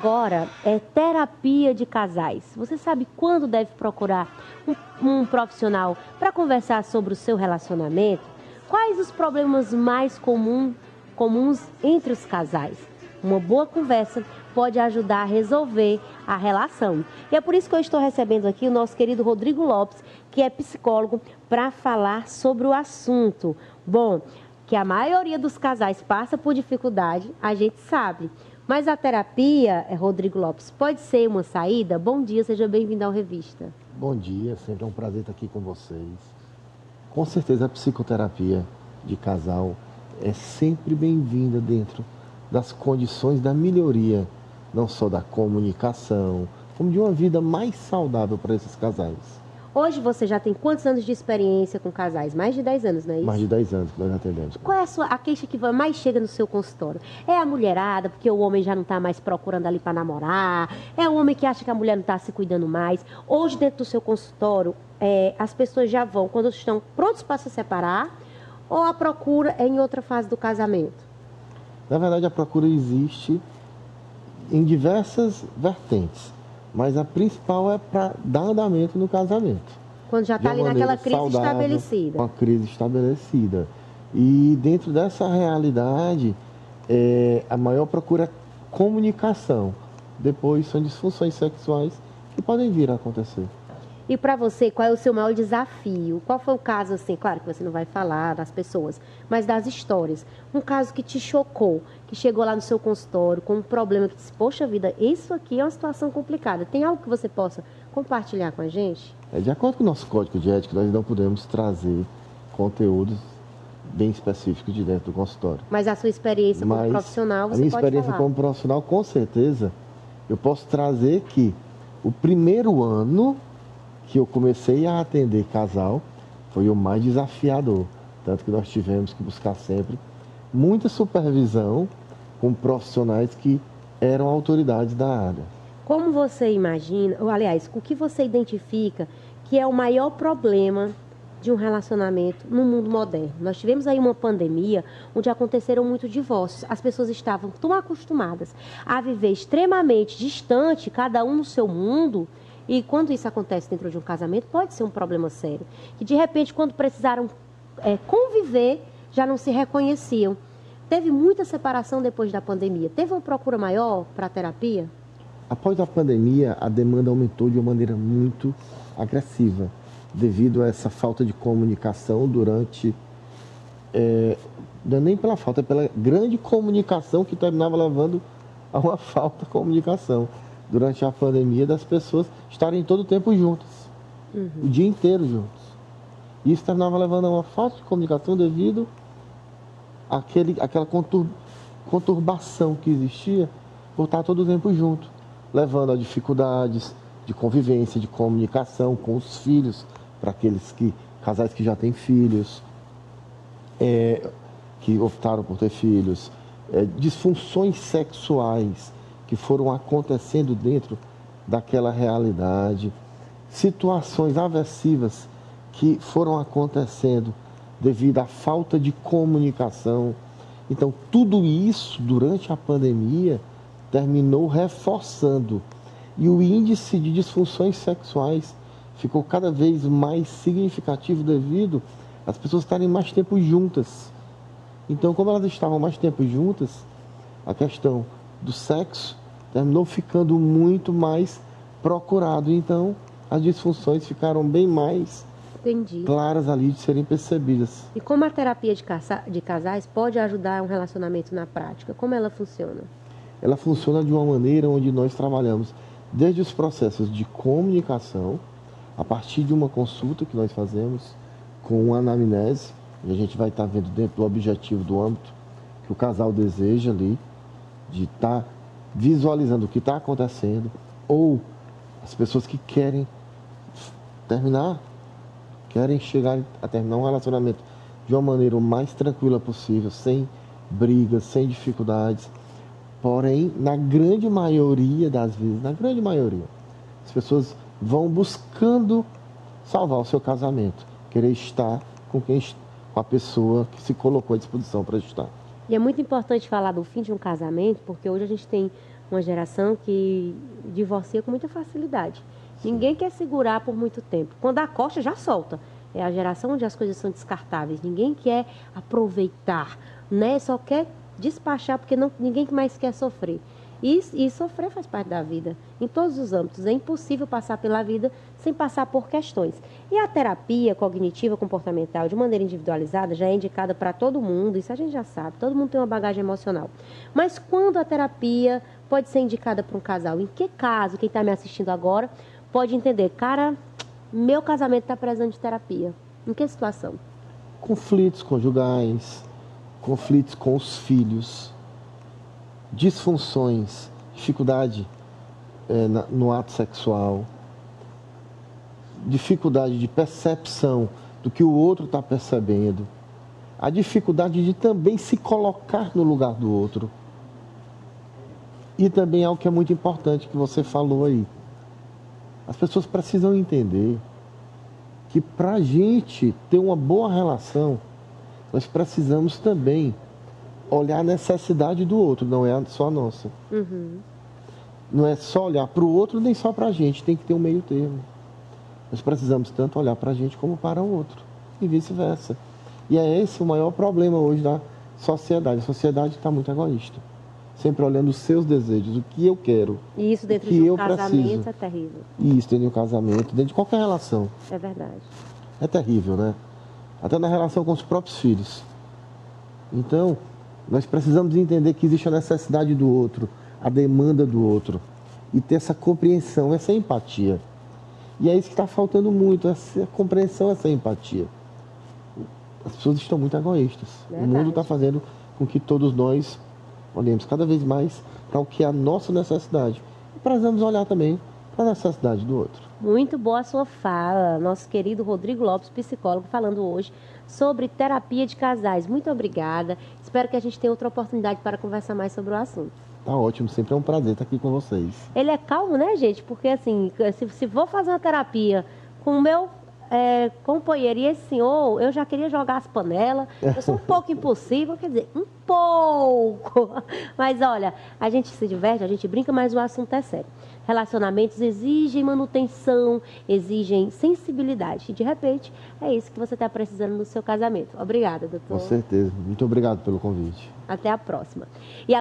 Agora é terapia de casais. Você sabe quando deve procurar um profissional para conversar sobre o seu relacionamento? Quais os problemas mais comuns entre os casais? Uma boa conversa pode ajudar a resolver a relação. E é por isso que eu estou recebendo aqui o nosso querido Rodrigo Lopes, que é psicólogo, para falar sobre o assunto. Bom, que a maioria dos casais passa por dificuldade, a gente sabe. Mas a terapia, Rodrigo Lopes, pode ser uma saída? Bom dia, seja bem-vindo ao Revista. Bom dia, sempre é um prazer estar aqui com vocês. Com certeza a psicoterapia de casal é sempre bem-vinda dentro das condições da melhoria, não só da comunicação, como de uma vida mais saudável para esses casais. Hoje você já tem quantos anos de experiência com casais? Mais de 10 anos, não é isso? Mais de 10 anos que nós atendemos. Qual é a queixa que mais chega no seu consultório? É a mulherada, porque o homem já não está mais procurando ali para namorar? É o homem que acha que a mulher não está se cuidando mais? Hoje, dentro do seu consultório, as pessoas já vão quando estão prontos para se separar, ou a procura é em outra fase do casamento? Na verdade, a procura existe em diversas vertentes, mas a principal é para dar andamento no casamento. Quando já está ali naquela crise saudável, estabelecida. Uma crise estabelecida. E dentro dessa realidade, a maior procura é comunicação. Depois são disfunções sexuais que podem vir a acontecer. E para você, qual é o seu maior desafio? Qual foi o caso, assim, claro que você não vai falar das pessoas, mas das histórias. Um caso que te chocou, que chegou lá no seu consultório com um problema que disse, poxa vida, isso aqui é uma situação complicada. Tem algo que você possa compartilhar com a gente? De acordo com o nosso código de ética, nós não podemos trazer conteúdos bem específicos de dentro do consultório. Mas a sua experiência como profissional, você pode falar. A minha experiência como profissional, com certeza, eu posso trazer que o primeiro ano que eu comecei a atender casal foi o mais desafiador. Tanto que nós tivemos que buscar sempre muita supervisão com profissionais que eram autoridades da área. Como você imagina, ou aliás, o que você identifica que é o maior problema de um relacionamento no mundo moderno? Nós tivemos aí uma pandemia onde aconteceram muitos divórcios. As pessoas estavam tão acostumadas a viver extremamente distante, cada um no seu mundo. E quando isso acontece dentro de um casamento, pode ser um problema sério. Que de repente, quando precisaram conviver, já não se reconheciam. Teve muita separação depois da pandemia. Teve uma procura maior para a terapia? Após a pandemia, a demanda aumentou de uma maneira muito agressiva, devido a essa falta de comunicação durante... não é nem pela falta, é pela grande comunicação que terminava levando a uma falta de comunicação. Durante a pandemia, das pessoas estarem todo o tempo juntas, o dia inteiro juntos. Isso terminava levando a uma falta de comunicação devido àquela conturbação que existia por estar todo o tempo junto, levando a dificuldades de convivência, de comunicação com os filhos, para casais que já têm filhos, que optaram por ter filhos, disfunções sexuais que foram acontecendo dentro daquela realidade, situações aversivas que foram acontecendo devido à falta de comunicação. Então, tudo isso, durante a pandemia, terminou reforçando. E o índice de disfunções sexuais ficou cada vez mais significativo devido às pessoas estarem mais tempo juntas. Então, como elas estavam mais tempo juntas, a questão do sexo terminou ficando muito mais procurado. Então, as disfunções ficaram bem mais claras ali de serem percebidas. E como a terapia de casais pode ajudar um relacionamento na prática? Como ela funciona? Ela funciona de uma maneira onde nós trabalhamos desde os processos de comunicação, a partir de uma consulta que nós fazemos com uma anamnese, e a gente vai estar vendo dentro do objetivo do âmbito que o casal deseja ali, de estar visualizando o que está acontecendo, ou as pessoas que querem chegar a terminar um relacionamento de uma maneira o mais tranquila possível, sem brigas, sem dificuldades. Porém, na grande maioria das vezes, as pessoas vão buscando salvar o seu casamento, querer estar com a pessoa que se colocou à disposição para estar. E é muito importante falar do fim de um casamento, porque hoje a gente tem uma geração que divorcia com muita facilidade. Ninguém quer segurar por muito tempo. Quando acosta, já solta. É a geração onde as coisas são descartáveis. Ninguém quer aproveitar, né? Só quer despachar porque ninguém mais quer sofrer. E sofrer faz parte da vida, em todos os âmbitos. É impossível passar pela vida sem passar por questões. E a terapia cognitiva comportamental, de maneira individualizada, já é indicada para todo mundo, isso a gente já sabe, todo mundo tem uma bagagem emocional. Mas quando a terapia pode ser indicada para um casal? Em que caso, quem está me assistindo agora, pode entender, cara, meu casamento está precisando de terapia? Em que situação? Conflitos conjugais, conflitos com os filhos, disfunções, dificuldade no ato sexual, dificuldade de percepção do que o outro está percebendo, a dificuldade de também se colocar no lugar do outro. E também algo que é muito importante que você falou aí. As pessoas precisam entender que para a gente ter uma boa relação, nós precisamos também olhar a necessidade do outro, não é só a nossa. Uhum. Não é só olhar para o outro, nem só para a gente, tem que ter um meio termo. Nós precisamos tanto olhar para a gente como para o outro, e vice-versa. E é esse o maior problema hoje da sociedade. A sociedade está muito egoísta, sempre olhando os seus desejos, o que eu quero, E isso dentro o que de um eu casamento preciso. é terrível. E isso dentro de um casamento, dentro de qualquer relação. É verdade. É terrível, né? Até na relação com os próprios filhos. Então, nós precisamos entender que existe a necessidade do outro, a demanda do outro, e ter essa compreensão, essa empatia. E é isso que está faltando muito, essa compreensão, essa empatia. As pessoas estão muito egoístas. Verdade. O mundo está fazendo com que todos nós olhemos cada vez mais para o que é a nossa necessidade. E precisamos olhar também para a necessidade do outro. Muito boa a sua fala, nosso querido Rodrigo Lopes, psicólogo, falando hoje sobre terapia de casais. Muito obrigada. Espero que a gente tenha outra oportunidade para conversar mais sobre o assunto. Tá ótimo, sempre é um prazer estar aqui com vocês. Ele é calmo, né, gente? Porque, assim, se vou fazer uma terapia com o meu companheiro e esse senhor, eu já queria jogar as panelas. Eu sou um pouco impossível, quer dizer, um pouco. Mas, olha, a gente se diverte, a gente brinca, mas o assunto é sério. Relacionamentos exigem manutenção, exigem sensibilidade. E, de repente, é isso que você está precisando no seu casamento. Obrigada, doutor. Com certeza. Muito obrigado pelo convite. Até a próxima. E